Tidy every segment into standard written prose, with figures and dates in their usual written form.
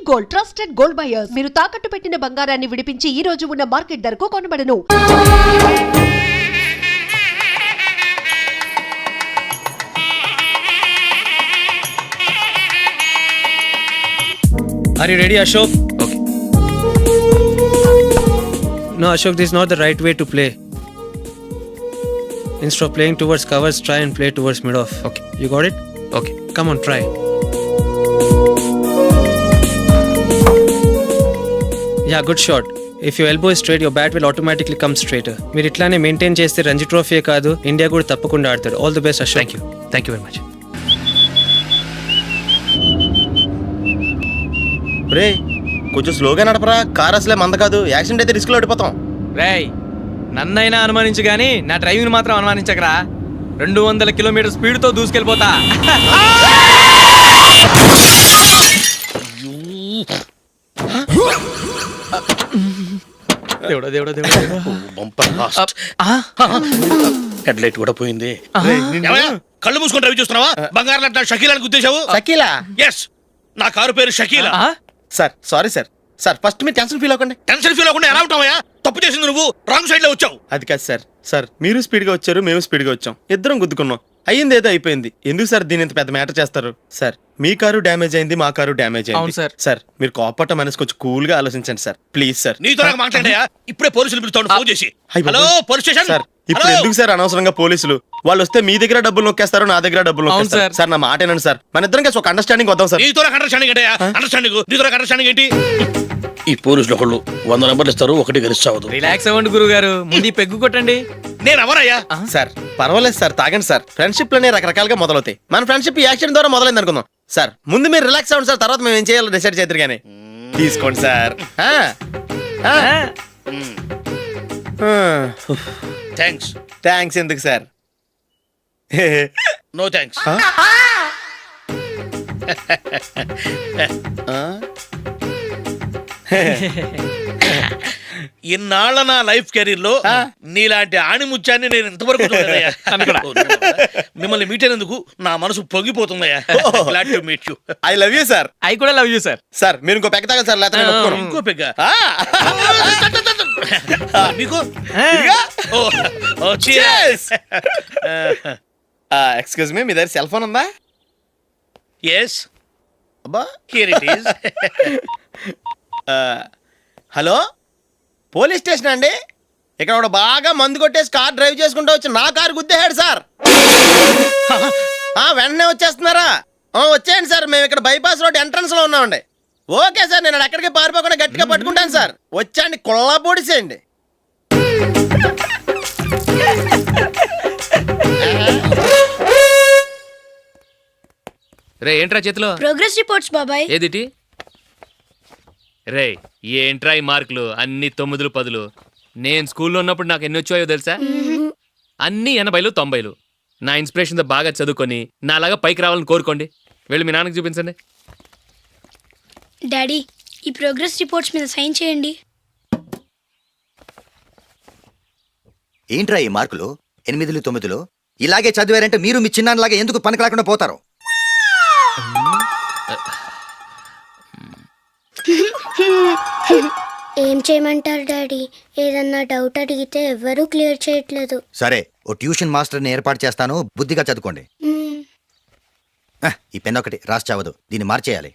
Gold, trusted gold buyers. మీరు తాకట్టు పెట్టిన బంగారాన్ని విడిపించి ఈ రోజు ఉన్న మార్కెట్ ధరకు కొనబడను. Are you ready, Ashok? Okay. No, Ashok, this is not the right way to play. Instead of playing towards covers, try and play towards mid-off. Okay. You got it? Okay. Come on, try. Yeah, good shot. If your elbow is straight, your bat will automatically come straighter. మీరు ఇట్లానే maintain చేస్తే Ranji trophy కాదు, India కూడా తప్పకుండా ఆడతాడు. All the best, Ashok. Thank you very much. రే కొంచెం స్లోగా నడపరా, car అసలే మంద కాదు, యాక్సిడెంట్ అయితే రిస్క్ లో ఓడిపోతాం. రేయ్ నన్నైనా అనుమానించు గానీ నా డ్రైవింగ్ మాత్రం అనుమానించకరా. 200 కిలోమీటర్ స్పీడ్ తో దూసుకెళ్ళిపోతా. దేవుడా దేవుడా దేవుడా, హెడ్ లైట్ కూడా పోయింది. కళ్ళు మూసుకొని రవి చూస్తున్నావా? బంగారం లాంటి షకీలాని గుద్దేశావు. షకీలా? ఎస్, నా కారు పేరు Shakeela. Sir sorry sir. Sir first మీరు టెన్షన్ ఫీల్ అవ్వకండి. టెన్షన్ ఫీల్ అవ్వకుండా ఎలా ఉంటావా? తప్పు చేసింది నువ్వు, రాంగ్ సైడ్ లో వచ్చావు. అది కాదు సార్. సార్ మీరు స్పీడ్ గా వచ్చారు, మేము స్పీడ్ గా వచ్చాం, ఇద్దరం గుద్దుకున్నాం. అయ్యింది ఏదో అయిపోయింది. ఎందుకు సార్ దీని ఇంత పెద్ద మ్యాటర్ చేస్తారు? సార్ మీ కారు డ్యామేజ్ అయింది, మా కారు డ్యామేజ్ అవును అయింది. సార్. సార్ మీరు కోపట్ట మనసు కొంచెం కూల్ గా ఆలోచించండి సార్, ప్లీజ్ సార్. నీతో నాకు మాట్లాడాయా? ఇప్పుడే పోలీసులు పిలుస్తాను, ఫోన్ చేసి. అయ్ బాబోయ్. Hello police station. సార్ ఇప్పుడు ఎందుకు సార్ అనవసరంగా పోలీసులు? వాళ్ళు వస్తే మీ దగ్గర డబ్బులు నొక్కేస్తారు, నా దగ్గర డబ్బులు అవును నొక్కేస్తారు. సార్. సార్ నా మాట ఏనండి సార్, మన ఇద్దరం కలిసి ఒక అండర్స్టాండింగ్ వద్దాం సార్. నీతో నాకు అండర్స్టాండింగ్ ఏంటయ్యా? అండర్స్టాండింగ్ నీతో నాకు అండర్స్టాండింగ్ ఏంటి? ఈ పోలీసులు ఒకళ్ళు 100 నెంబర్లు ఇస్తారు, ఒకటి గెలుస్తావదు. రిలాక్స్ అవ్వండి గురువు గారు, ముందు ఈ పెగ్గు కొట్టండి. నేను ఎవరయ్యా? సార్ పర్వాలేదు సార్, తాగండి సార్. ఫ్రెండ్షిప్ లోనే రకరకాలుగా మొదలవుతాయి. మన ఫ్రెండ్షిప్ ఈ యాక్సిడెంట్ ద్వారా మొదలైంది అనుకుందాం. సార్ ముందు మీరు రిలాక్స్ అవ్వండి సార్, తర్వాత మేము ఏం చేయాలో డిసైడ్ చేద్దరు కానీ. తీసుకోండి సార్. థ్యాంక్స్. థ్యాంక్స్ ఎందుకు సార్? No thanks. ఇన్నాళ్ళ నా లైఫ్ కెరీర్ లో నీలాంటి ఆణిముత్యాన్ని నేను ఇంతవరకు చూడలేదయ్యా. మిమ్మల్ని మీట్ అయినందుకు నా మనసు పొంగిపోతుందయ్యా. Glad to meet you. I love you sir. I కూడా లవ్ యూ సార్. సార్ మీరు ఇంకో పెక్క తాగండి సార్, లేకపోతే నేను ఒప్పుకోను. ఇంకో పెగ్గ మీకు? ఎక్స్క్యూజ్ మీ, మీ దగ్గర సెల్ ఫోన్ ఉందా? ఎస్, అబ్బా here it is. Hello police station అండి. ఇక్కడ ఒకడు బాగా మందు కొట్టేసి కార్ డ్రైవ్ చేసుకుంటూ వచ్చి నా కారు గుద్దేశాడు సార్. వెంటనే వచ్చేస్తున్నారా? వచ్చేయండి సార్, మేము ఇక్కడ బైపాస్ రోడ్ ఎంట్రన్స్ లో ఉన్నామండి. ఓకే సార్, నేను ఎక్కడికి పారిపోకుండా గట్టిగా పట్టుకుంటాను సార్. వచ్చాండి, కుళ్ళ పొడిసేయండి. రే ఏంట్రా చేతిలో? ప్రోగ్రెస్ రిపోర్ట్స్ బాబాయ్. ఏదిటి? రే ఏంట్రా ఈ మార్కులు అన్ని 9లు 10లు? నేను స్కూల్లో ఉన్నప్పుడు నాకు ఎన్ని వచ్చాయో తెలుసా? అన్ని 80లు 90లు. నా ఇన్స్పిరేషన్తో బాగా చదువుకొని నాలాగా పైకి రావాలని కోరుకోండి. వెళ్ళి మీ నాన్నకి చూపించండి. డాడీ ఈ ప్రోగ్రెస్ రిపోర్ట్స్ మీద సైన్ చేయండి. ఏంట్రా ఈ మార్కులు 8లు 9లు? ఇలాగే చదివారంటే మీరు మీ చిన్నాన్నలాగా ఎందుకు పనికి లేకుండా పోతారు? ఏం చేయమంటారు డాడీ? ఏదన్నా డౌట్ అడిగితే ఎవ్వరూ క్లియర్ చేయట్లేదు. సరే ఓ ట్యూషన్ మాస్టర్ని ఏర్పాటు చేస్తాను, బుద్ధిగా చదువుకోండి. ఈ పెన్ ఒకటి రాసి చావదు, దీన్ని మార్చేయాలి.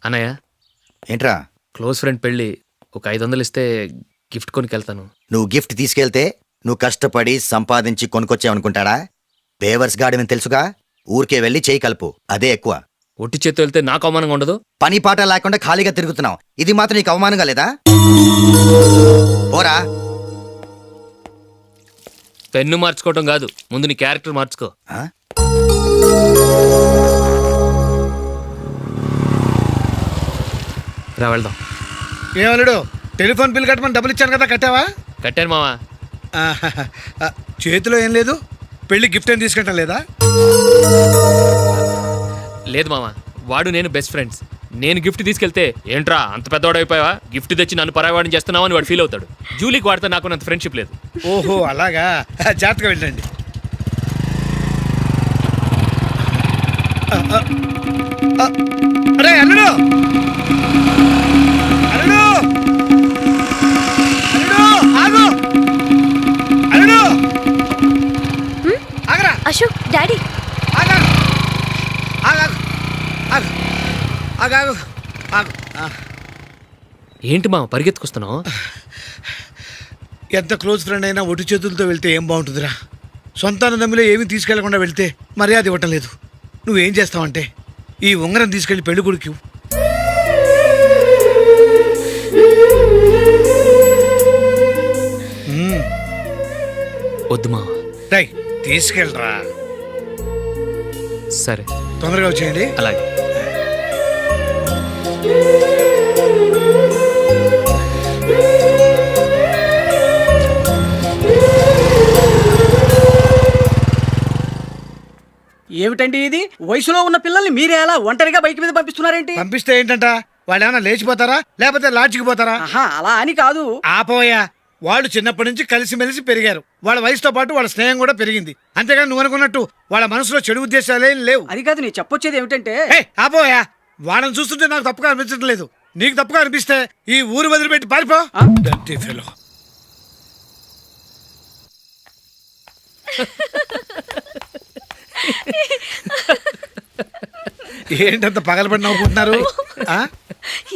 అన్నయ్య ఏంట్రా? క్లోజ్ ఫ్రెండ్ పెళ్ళి, ఒక 500 ఇస్తే గిఫ్ట్ కొనుకెళ్తాను. నువ్వు గిఫ్ట్ తీసుకెళ్తే నువ్వు కష్టపడి సంపాదించి కొనుక్కొచ్చావనుకుంటాడా? బేవర్స్ గాడమని తెలుసుగా, ఊరికే వెళ్ళి చేయి కలుపు, అదే ఎక్కువ. ఒట్టి చేత్తో వెళ్తే నాకు అవమానంగా ఉండదు? పని పాట లేకుండా ఖాళీగా తిరుగుతున్నావు, ఇది మాత్రం నీకు అవమానంగా లేదా? పోరా. పెన్ను మార్చుకోవటం కాదు, ముందు నీ క్యారెక్టర్ మార్చుకో. రా వెళ్దాం. ఏమలుడు, టెలిఫోన్ బిల్ కట్టమని డబ్బులు ఇచ్చాను కదా, కట్టావా? కట్టాను మావా. చేతిలో ఏం లేదు, పెళ్లి గిఫ్ట్ ఏం తీసుకుంటా లేదా? లేదు మామ, వాడు నేను బెస్ట్ ఫ్రెండ్స్. నేను గిఫ్ట్ తీసుకెళ్తే ఏంట్రా అంత పెద్దవాడైపోయావా గిఫ్ట్ తెచ్చి నన్ను పరాయవాడిని చేస్తున్నావు అని వాడు ఫీల్ అవుతాడు. జూలీకి వాడితే నాకు అంత ఫ్రెండ్షిప్ లేదు. ఓహో అలాగా, జాగ్రత్తగా వెళ్ళండి. అరే అల్లుడు, అల్లుడు, అల్లుడు, ఆగు, అల్లుడు, ఆగరా, అశోక్ డాడీ ఆగు, ఆగు, ఆగు, ఆగు, ఆగు, ఆగు. ఏంటి మా పరిగెత్తుకొస్తున్నావు? ఎంత క్లోజ్ ఫ్రెండ్ అయినా ఒటి చేతులతో వెళ్తే ఏం బాగుంటుందిరా. సొంతాన నమ్మిలో ఏమీ తీసుకెళ్లకుండా వెళ్తే మర్యాద ఇవ్వటం లేదు. నువ్వేం చేస్తావంటే ఈ ఉంగరం తీసుకెళ్లి పెళ్లి కొడుకు వద్దు మా. రై తీసుకెళ్ళరా. సరే తొందరగా వచ్చేయండి. అలాగే. ఏమిటండి ఇది? వయసులో ఉన్న పిల్లల్ని మీరే అలా ఒంటరిగా బైక్ మీద పంపిస్తున్నారేంటి? పంపిస్తే ఏంటంట, వాళ్ళు ఏమైనా లేచిపోతారా లేకపోతే లాడ్జికి పోతారా? ఆహా, అలా అని కాదు. ఆపోయా, వాళ్ళు చిన్నప్పటి నుంచి కలిసిమెలిసి పెరిగారు. వాళ్ళ వయసుతో పాటు వాళ్ళ స్నేహం కూడా పెరిగింది. అంతేగాని నువ్వు అనుకున్నట్టు వాళ్ళ మనసులో చెడు ఉద్దేశాలేం లేవు. అది కాదు, నేను చెప్పొచ్చేది ఏమిటంటే ఆపోయా, వాళ్ళని చూస్తుంటే నాకు తప్పుగా అనిపించడం లేదు. నీకు తప్పుగా అనిపిస్తే ఈ ఊరు వదిలిపెట్టి పారిపో. Dirty fellow. ఏంటంత పగలబడి నవ్వుకుంటున్నారు?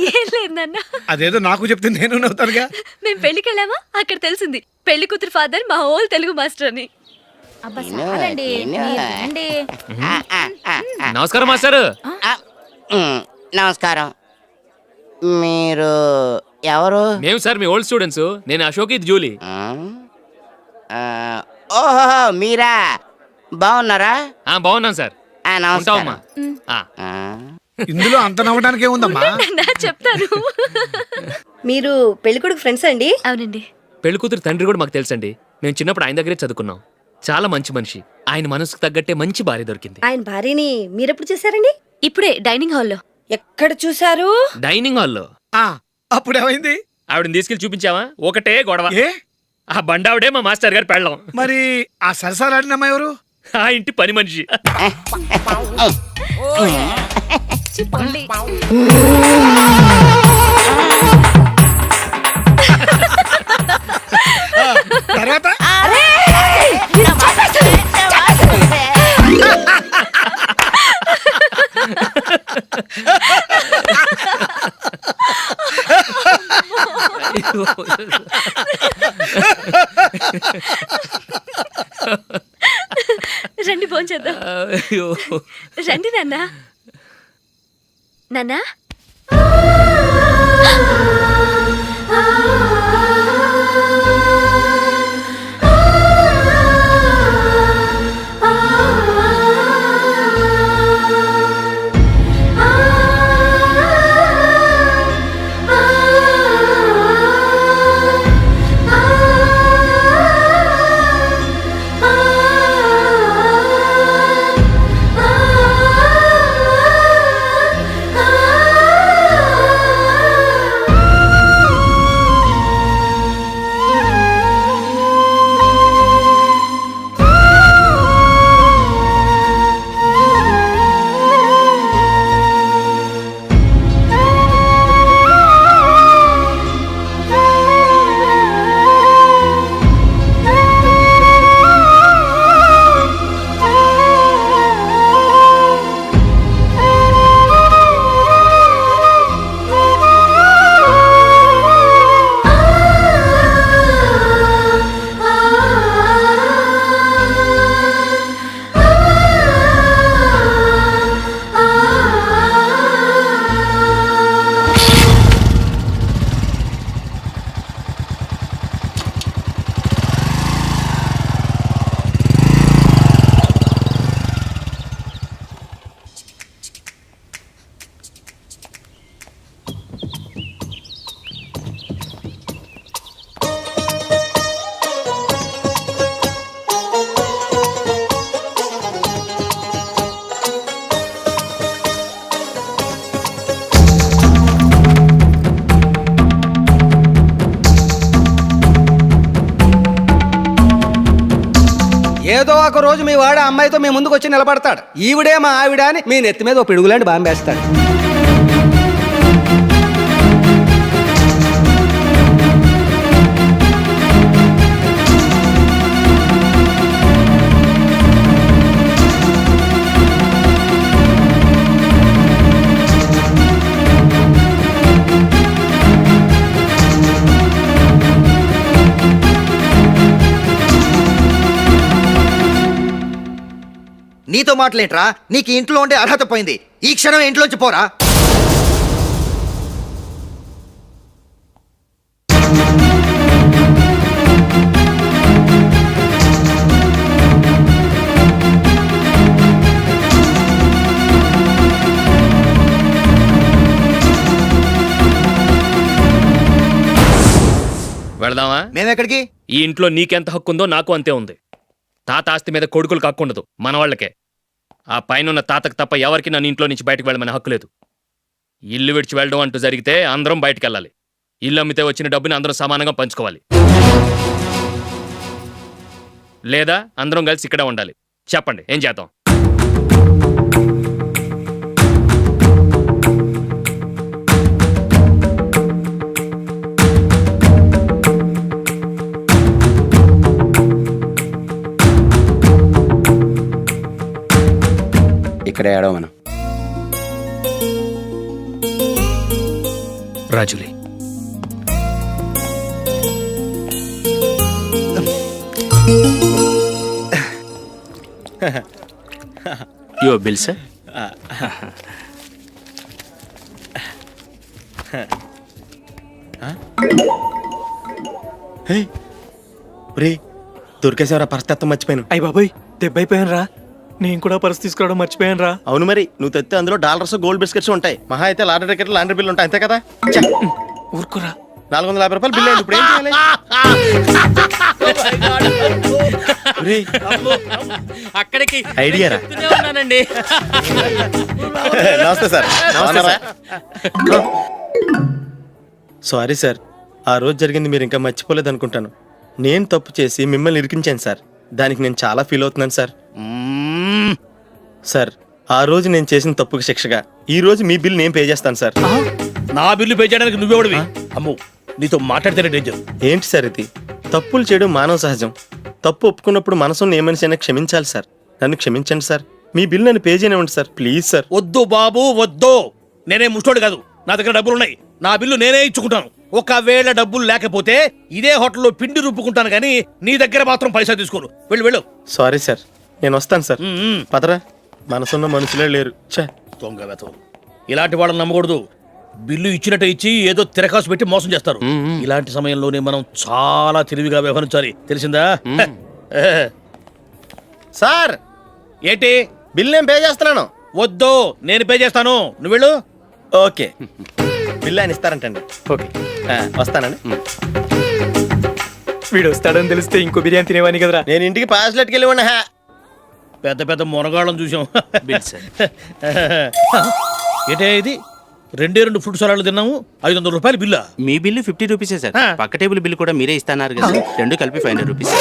ఏం లేదు నాన్న, అదేదో నాకు చెప్తే నేను నవ్వుతానుగా. మేము పెళ్లికి వెళ్ళామా, అక్కడ తెలిసింది పెళ్లి కూతురు ఫాదర్ మా హోల్ తెలుగు మాస్టర్ అని. నమస్కారం మాస్టర్. నమస్కారం. మీరు ఎవరు? మేము సార్ మీ ఓల్డ్ స్టూడెంట్స్. నేను అశోక్, ఇది జూలీ. ఓహో మీరా, బాగున్నారా? బాగున్నాను సార్. నమస్కారం. ఇందులో అంత నవ్వడానికి ఏముందమ్మా? చెప్తాను. మీరు పెళ్ళికొడుకు ఫ్రెండ్స్ అండి? అవునండి. పెళ్లి కూతురు తండ్రి కూడా మాకు తెలుసండి. మేము చిన్నప్పుడు ఆయన దగ్గరే చదువుకున్నాం. చాలా మంచి మనిషి. ఆయన మనసుకు తగ్గట్టే మంచి భార్య దొరికింది. ఆయన భార్యని మీరెప్పుడు చూసారండి? ఇప్పుడే డైనింగ్ హాల్లో. ఎక్కడ చూసారు? డైనింగ్ హాల్లో. అప్పుడు ఏమైంది? ఆవిడని తీసుకెళ్లి చూపించావా? ఒకటే గొడవ. ఏ ఆ బండావిడే మా మాస్టర్ గారు పెళ్ళం. మరి ఆ సరసాలాడినమ్మా ఎవరు? ఆ ఇంటి పని మనిషి. తర్వాత రండి భోంచేద్దాం. రండి నాన్న. నాన్న ఏదో ఒక రోజు మీ వాడు ఆ అమ్మాయితో మీ ముందుకు వచ్చి నిలబడతాడు. ఈవిడే మా ఆవిడ అని మీ నెత్తి మీద ఒక పిడుగులాంటి బాంబేస్తాడు. నీతో మాటలేంట్రా? నీకు ఇంట్లో ఉండే అర్హత పోయింది. ఈ క్షణం ఇంట్లోంచి పోరా. వెళదామా? మేమెక్కడికి? ఈ ఇంట్లో నీకెంత హక్కు ఉందో నాకు అంతే ఉంది. తాత ఆస్తి మీద కొడుకులు హక్కుండదు, మన వాళ్ళకే. ఆ పైన తాతకు తప్ప ఎవరికి నన్ను ఇంట్లో నుంచి బయటకు వెళ్ళమని హక్కు లేదు. ఇల్లు విడిచి వెళ్ళడం అంటూ జరిగితే అందరం బయటకు వెళ్ళాలి. ఇల్లు అమ్మితే వచ్చిన డబ్బుని అందరం సమానంగా పంచుకోవాలి. లేదా అందరం కలిసి ఇక్కడే ఉండాలి. చెప్పండి, ఏం చేద్దాం? ఇక్కడే ఆడో మనం. రాజులే, యువర్ బిల్ సార్. దొరికేసేవరా పరిస్థితి మర్చిపోయాను. అయ్య బాబాయ్, దెబ్బైపోయాను రా. నేను కూడా పర్స్ తీసుకురావడం మర్చిపోయాను రా. అవును మరి, నువ్వు తెస్తే అందులో డాలర్స్ గోల్డ్ బిస్కెట్స్ ఉంటాయి. మహా అయితే లాటరీ టికెట్ లాండ్రీ బిల్లు ఉంటాయి, అంతే కదా. ఊరుకురా. 450 రూపాయలు బిల్లు అయింది. ఇప్పుడు ఏం చేయాలి? అక్కడికి ఐడియా రా. ఉన్నానండి. నమస్తే సార్. సారీ సార్, ఆ రోజు జరిగింది మీరు ఇంకా మర్చిపోలేదు అనుకుంటాను. నేను తప్పు చేసి మిమ్మల్ని ఇరికించాను సార్. దానికి నేను చాలా ఫీల్ అవుతున్నాను సార్. సార్, ఆ రోజు నేను చేసిన తప్పుకి శిక్షగా ఈ రోజు మీ బిల్ నేను పే చేస్తాను సార్. నా బిల్లు పే చేయడానికి నువ్వెవడివి? అమ్మో, నీతో మాట్లాడితేనే డేంజర్. ఏంటి సార్ ఇది? తప్పులు చేయడం మానవ సహజం. తప్పు ఒప్పుకున్నప్పుడు మనసును ఏ మనిషి అయినా క్షమించాలి సార్. నన్ను క్షమించండి సార్. మీ బిల్ నన్ను పే చేయనివ్వండి సార్, ప్లీజ్ సార్. వద్దు బాబు, వద్దు. నేనే ముష్టోడు కాదు, నా దగ్గర డబ్బులున్నాయి. నా బిల్లు నేనే ఇచ్చుకుంటాను. ఒకవేళ డబ్బులు లేకపోతే ఇదే హోటల్లో పిండి రుబ్బుకుంటాను, కానీ నీ దగ్గర మాత్రం పైసా తీసుకోను. వెళ్ళు వెళ్ళు. సారీ సార్, నేను వస్తాను సార్. పదరా, మనసున్న మనుషులే లేరు. దొంగ వెతవు. ఇలాంటి వాళ్ళని నమ్మకూడదు. బిల్లు ఇచ్చినట్టు ఇచ్చి ఏదో తిరకాసు పెట్టి మోసం చేస్తారు. ఇలాంటి సమయంలోనే మనం చాలా తెలివిగా వ్యవహరించాలి, తెలిసిందా? సార్, ఏంటి? బిల్ నేను పే చేస్తున్నాను. వద్దు, నేను పే చేస్తాను, నువ్వు వెళ్ళు. ఓకే, బిల్ ఆయన ఇస్తారంటండి. ఓకే, వస్తానండి. వీడు వస్తాడని తెలిస్తే ఇంకో బిర్యానీ తినేవాని కదరా. నేను ఇంటికి పాస్లెట్కి వెళ్ళి ఉన్నా. పెద్ద పెద్ద మునగాళ్ళం చూసాం. ఏంటే ఇది? 2 ఫుడ్ సలాడ్లు తిన్నాము, 500 రూపాయలు బిల్లా? మీ బిల్లు 50 రూపీసే సార్. పక్క టేబుల్ బిల్లు కూడా మీరే ఇస్తాన్నారు కదా, రెండు కలిపి 500 రూపీస్.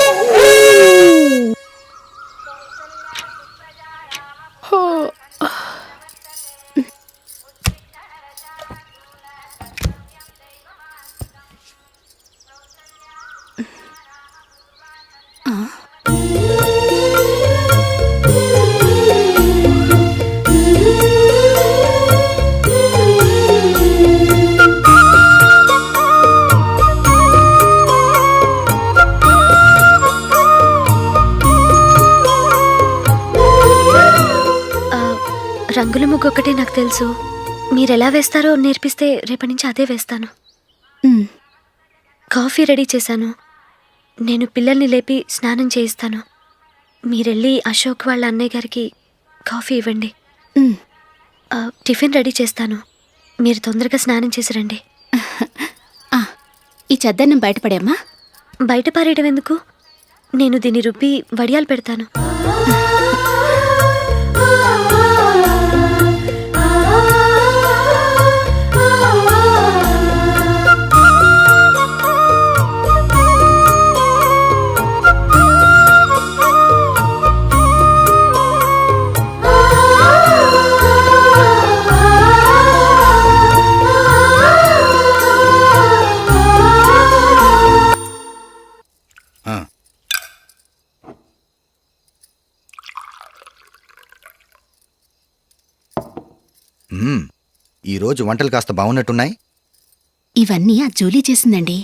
రంగుల ముగ్గు ఒకటే నాకు తెలుసు. మీరు ఎలా వేస్తారో నేర్పిస్తే రేపటి నుంచి అదే వేస్తాను. కాఫీ రెడీ చేశాను. నేను పిల్లల్ని లేపి స్నానం చేయిస్తాను. మీరెళ్ళి అశోక్ వాళ్ళ అన్నయ్య గారికి కాఫీ ఇవ్వండి. టిఫిన్ రెడీ చేస్తాను. మీరు తొందరగా స్నానం చేసి రండి. ఈ చెద్దన్నం బయటపడేమ్మా. బయట పారేయడం ఎందుకు? నేను దీన్ని రుబ్బి వడియాలు పెడతాను. ఈరోజు వంటలు కాస్త బాగున్నట్టున్నాయి. ఇవన్నీ ఆ జూలీ చేసిందండి.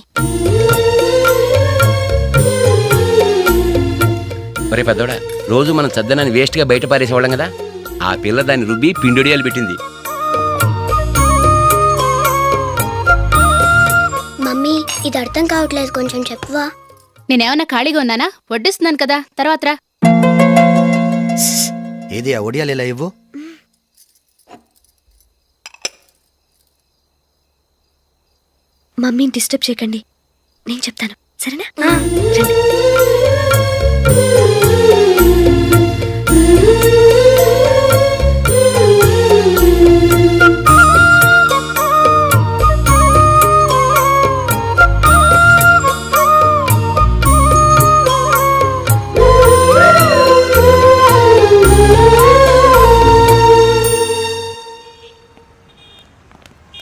ఒరే పెద్దోడా, రోజు మనం చద్దనాన్ని వేస్ట్గా బయట పారేసేవాళ్ళం కదా, ఆ పిల్ల దాన్ని రుబ్బి పిండొడియాలు పెట్టింది. మమ్మీ ఇది అర్థం కావట్లేదు, కొంచెం చెప్పువా. నేనేమన్నా ఖాళీగా ఉన్నానా? వడ్డిస్తున్నాను కదా, తర్వాత రా. ఏది ఆ ఒడియాలు ఇలా ఇవ్వు. మమ్మీని డిస్టర్బ్ చేయకండి, నేను చెప్తాను, సరేనా?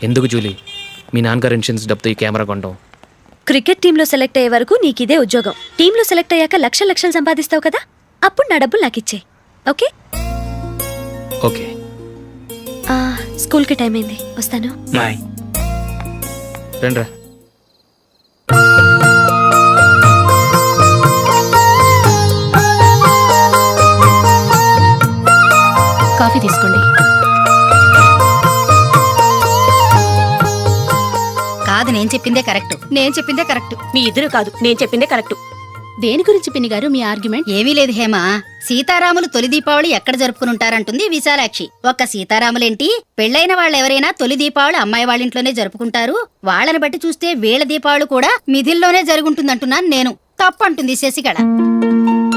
ఎందుకు జూలీ, మీ నాన్నగారు ఇన్సూరెన్స్ డబ్బుతో ఈ కెమెరా కొనడం? క్రికెట్ టీంలో సెలెక్ట్ అయ్యే వరకు నీకిదే ఉద్యోగం. టీంలో సెలెక్ట్ అయ్యాక లక్షలు సంపాదిస్తావు కదా, అప్పుడు నా డబ్బులు నాకు ఇచ్చే. ఓకే? ఓకే. స్కూల్కి టైం అయింది, వస్తాను. బాయ్. రండ్రా. కాఫీ తీసుకోండి. కాదు, నేను చెప్పిందే కరెక్ట్. నేను చెప్పిందే కరెక్ట్. మీ ఇద్దరు కాదు, నేను చెప్పిందే కరెక్ట్. దేని గురించి పిన్ని గారు మీ ఆర్గ్యుమెంట్? ఏమీ లేదు హేమ, సీతారాములు తొలి దీపావళి ఎక్కడ జరుపుకుంటారంటుంది విశాలాక్షి. ఒక్క సీతారాములేంటి, పెళ్లైన వాళ్ళెవరైనా తొలి దీపావళి అమ్మాయి వాళ్ళింట్లోనే జరుపుకుంటారు. వాళ్ళని బట్టి చూస్తే వీళ్ళ దీపావళి కూడా మిథిల్లోనే జరుగుంటుందంటున్నాను నేను. తప్పు అంటుంది శశికళ.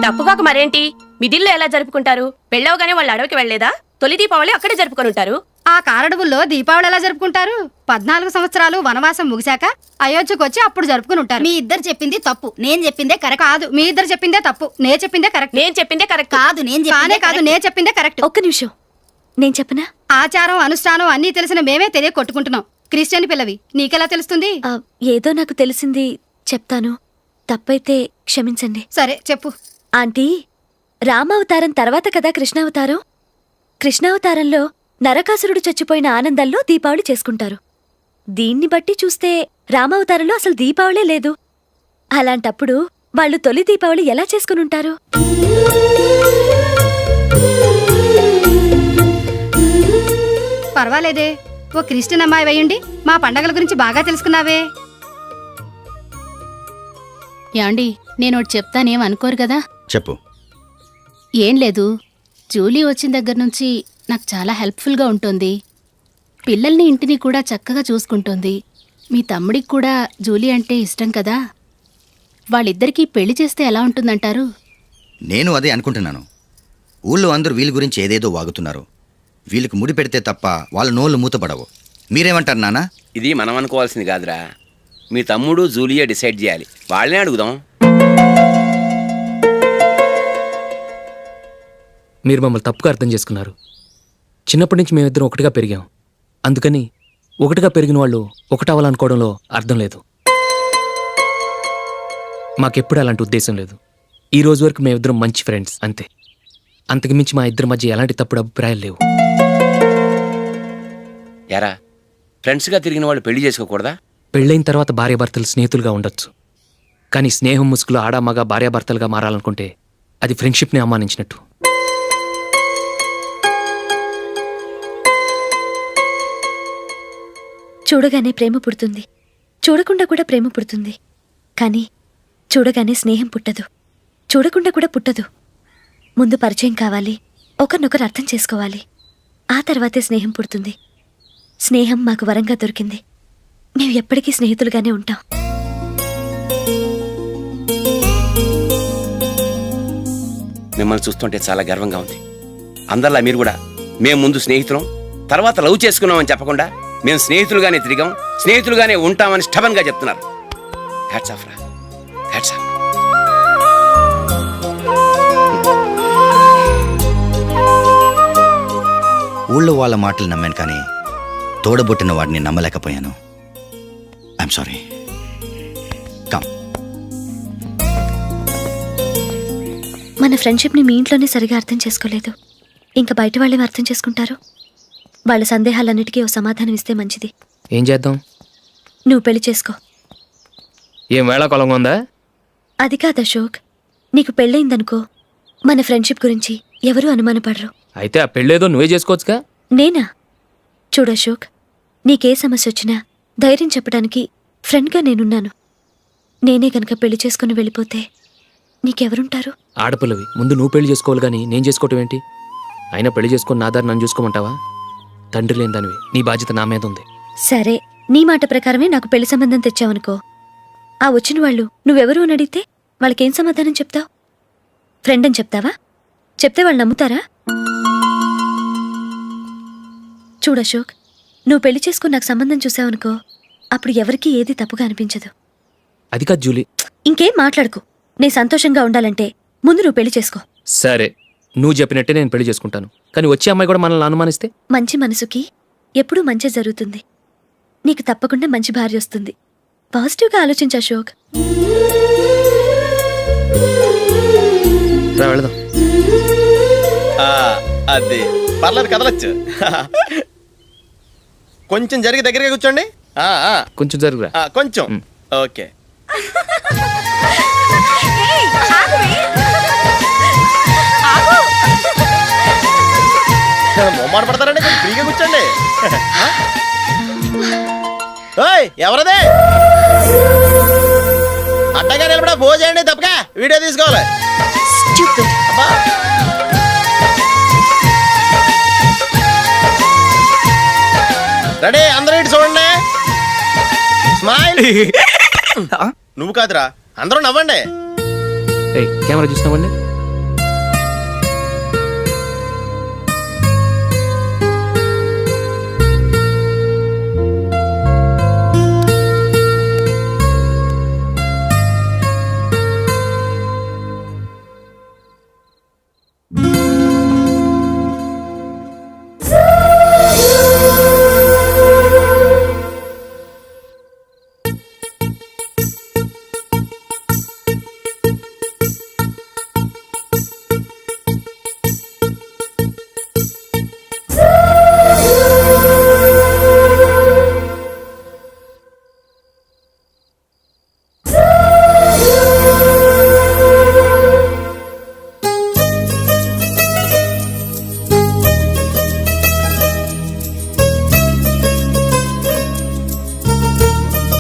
తప్పుగాక మరేంటి, మిదిల్లో ఎలా జరుపుకుంటారు? పెళ్ళవగానే వాళ్ళు అడవికి వెళ్లేదా? తొలి దీపావళి అక్కడే జరుపుకొని ఉంటారు. ఆ కారడవుల్లో దీపావళి ఎలా జరుపుకుంటారు? 14 సంవత్సరాలు వనవాసం ముగిశాక అయోధ్యకు వచ్చి అప్పుడు జరుపుకుని ఉంటారు. మీ ఇద్దరు చెప్పింది తప్పు, నేను చెప్పిందే కరెక్ట్. కాదు, మీ ఇద్దరు చెప్పిందే తప్పు, నేను చెప్పిందే కరెక్ట్. నేను చెప్పిందే కరెక్ట్. కాదు, నేను కానే కాదు, నేను చెప్పిందే కరెక్ట్. ఒక్క నిమిషం, నేను చెప్పనా? ఆచారం అనుష్ఠానం అన్నీ తెలిసిన మేమే తెలియ కొట్టుకుంటున్నాం. క్రిస్టియన్ పిల్లవి, నీకెలా తెలుస్తుంది? ఏదో నాకు తెలిసింది చెప్తాను, తప్పైతే క్షమించండి. సరే చెప్పు. ఆంటీ, రామావతారం తర్వాత కదా కృష్ణావతారం. కృష్ణావతారంలో నరకాసురుడు చచ్చిపోయిన ఆనందంలో దీపావళి చేసుకుంటారు. దీన్ని బట్టి చూస్తే రామావతారంలో అసలు దీపావళే లేదు. అలాంటప్పుడు వాళ్ళు తొలి దీపావళి ఎలా చేసుకునుంటారు? పర్వాలేదే, ఓ క్రిస్టియన్ అమ్మాయి వేయండి, మా పండగల గురించి బాగా తెలుసుకున్నావే. యాండి, నేను ఒకటి చెప్తానేం అనుకోరు కదా? చెప్పు. ఏం లేదు, జూలీ వచ్చిన దగ్గర నుంచి నాకు చాలా హెల్ప్ఫుల్గా ఉంటుంది. పిల్లల్ని ఇంటిని కూడా చక్కగా చూసుకుంటుంది. మీ తమ్ముడికి కూడా జూలీ అంటే ఇష్టం కదా. వాళ్ళిద్దరికీ పెళ్లి చేస్తే ఎలా ఉంటుందంటారు? నేను అదే అనుకుంటున్నాను. ఊళ్ళో అందరూ వీళ్ళ గురించి ఏదేదో వాగుతున్నారు. వీళ్ళకి ముడి పెడితే తప్ప వాళ్ళ నోళ్ళు మూతపడవు. మీరేమంటారు నాన్న? ఇది మనం అనుకోవాల్సింది కాదురా, మీ తమ్ముడు జూలియా డిసైడ్ చేయాలి. వాళ్ళనే అడుగుదాం. మీరు మమ్మల్ని తప్పుగా అర్థం చేసుకున్నారు. చిన్నప్పటి నుంచి మేమిద్దరం ఒకటిగా పెరిగాం. అందుకని ఒకటిగా పెరిగిన వాళ్ళు ఒకటవ్వాలనుకోవడంలో అర్థం లేదు. మాకెప్పుడు అలాంటి ఉద్దేశం లేదు. ఈ రోజు వరకు మేమిద్దరం మంచి ఫ్రెండ్స్ అంతే. అంతకు మించి మా ఇద్దరి మధ్య ఎలాంటి తప్పుడు అభిప్రాయాలు లేవు. యారా, ఫ్రెండ్స్గా తిరిగిన వాళ్ళు పెళ్లి చేసుకోకూడదా? పెళ్ళైన తర్వాత భార్యాభర్తలు స్నేహితులుగా ఉండొచ్చు. కానీ స్నేహం ముసుగులో ఆడామగా భార్యాభర్తలుగా మారాలనుకుంటే అది ఫ్రెండ్షిప్ని అవమానించినట్టు. చూడగానే ప్రేమ పుడుతుంది, చూడకుండా కూడా ప్రేమ పుడుతుంది. కానీ చూడగానే స్నేహం పుట్టదు, చూడకుండా కూడా పుట్టదు. ముందు పరిచయం కావాలి, ఒకరినొకరు అర్థం చేసుకోవాలి, ఆ తర్వాతే స్నేహం పుడుతుంది. స్నేహం మాకు వరంగా దొరికింది. మేము ఎప్పటికీ స్నేహితులుగానే ఉంటాం. మిమ్మల్ని చూస్తుంటే చాలా గర్వంగా ఉంది. అందరిలా మీరు కూడా మేము ముందు స్నేహితులం, తర్వాత లవ్ చేసుకున్నామని చెప్పకుండా మేము స్నేహితులుగానే తిరిగాం, స్నేహితులుగానే ఉంటామని స్టబన్గా చెప్తున్నారు. హ్యాట్స్ ఆఫ్ రా, హ్యాట్స్ ఆఫ్. ఊళ్ళో వాళ్ళ మాటలు నమ్మాను, కానీ తోడబుట్టిన వాడిని నమ్మలేకపోయాను. I'm sorry. కమ్. మన ఫ్రెండ్షిప్ని మీ ఇంట్లోనే సరిగా అర్థం చేసుకోలేదు, ఇంకా బయట వాళ్ళేం అర్థం చేసుకుంటారు? వాళ్ళ సందేహాలన్నిటికీ ఓ సమాధానం ఇస్తే మంచిది. ఏం చేద్దాం? నువ్వు పెళ్లి చేసుకో. ఏం వేళాకొలంగా ఉందా? అది కాదు అశోక్, నీకు పెళ్ళయిందనుకో మన ఫ్రెండ్షిప్ గురించి ఎవరూ అనుమానపడరు. అయితే ఆ పెళ్ళేదో నువ్వే చేసుకోవచ్చుగా. నేనా? చూడు అశోక్, నీకే సమస్య వచ్చినా ధైర్యం చెప్పడానికి ఫ్రెండ్గా నేనున్నాను. నేనే గనక పెళ్లి చేసుకుని వెళ్ళిపోతే నీకెవరుంటారు? ఆడపిల్లవి, ముందు నువ్వు పెళ్లి చేసుకోవాలి కానీ నేను చేసుకోవటం ఏంటి? అయినా పెళ్లి చేసుకుని నా దారి నన్ను చూసుకోమంటావా? తండ్రి లేని దానివి, నీ బాధ్యత నా మీద ఉంది. సరే, నీ మాట ప్రకారమే నాకు పెళ్లి సంబంధం తెచ్చావనుకో. ఆ వచ్చిన వాళ్ళు నువ్వెవరు అని అడిగితే వాళ్ళకేం సమాధానం చెప్తావు? ఫ్రెండ్ అని చెప్తావా? చెప్తే వాళ్ళు నమ్ముతారా? చూడు అశోక్, నువ్వు పెళ్లి చేసుకుని నాకు సంబంధం చూసావనుకో, అప్పుడు ఎవరికీ ఏది తప్పుగా అనిపించదు. అది కాదు జూలీ. ఇంకేం మాట్లాడుకు. నేను సంతోషంగా ఉండాలంటే ముందు నువ్వు పెళ్లి చేసుకో. సరే, నువ్వు చెప్పినట్టే నేను పెళ్లి చేసుకుంటాను. కానీ వచ్చే అమ్మాయి కూడా మనల్ని అనుమానిస్తే? మంచి మనసుకి ఎప్పుడూ మంచి జరుగుతుంది. నీకు తప్పకుండా మంచి భార్య వస్తుంది. పాజిటివ్గా ఆలోచించు అశోక్. రా వెళదాం. అది పర్లేదు, కదలొచ్చు. కొంచెం జరిగి దగ్గరగా కూర్చోండి. కొంచెం జరుగురా. కొంచెం. ఓకే. బొమ్మాట పడతారండి, కొంచెం ఫ్రీగా కూర్చోండి. ఓయ్, ఎవరదే? అడ్డగా నిలబడా భోజేయండి, తప్పగా వీడియో తీసుకోవాలి. అబ్బా. రెడీ, అందరూ ఇటు చూడండి. స్మైల్. నువ్వు కాదురా, అందరూ నవ్వండి. కెమెరా చూసినావండి.